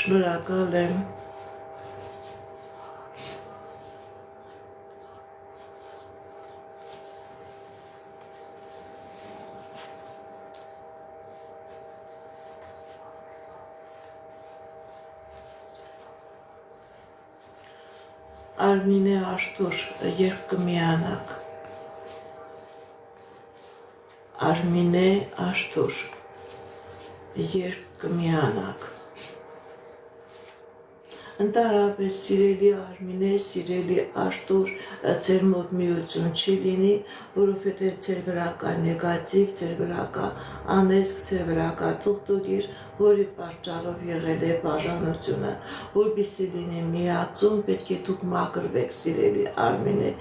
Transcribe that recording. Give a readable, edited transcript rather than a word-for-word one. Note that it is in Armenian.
Շնորհակալ եմ Արմինե Արտուր, երբ կմիանաք։ Արմինե Արտուր, երբ կմիանաք։ Ընդհանրապես սիրելի Արմինե, սիրելի Արտուր, ձեր մոտ միություն չի լինի, որովհետև ձեր վրա կա նեգատիվ, ձեր վրա կա անեզք, ձեր վրա կա թուղթուղիր, որի պատճառով եղել է բաժանությունը, որպեսզի լինի միացում, պետք է դուք մաքրվեք, սիրելի Արմինե,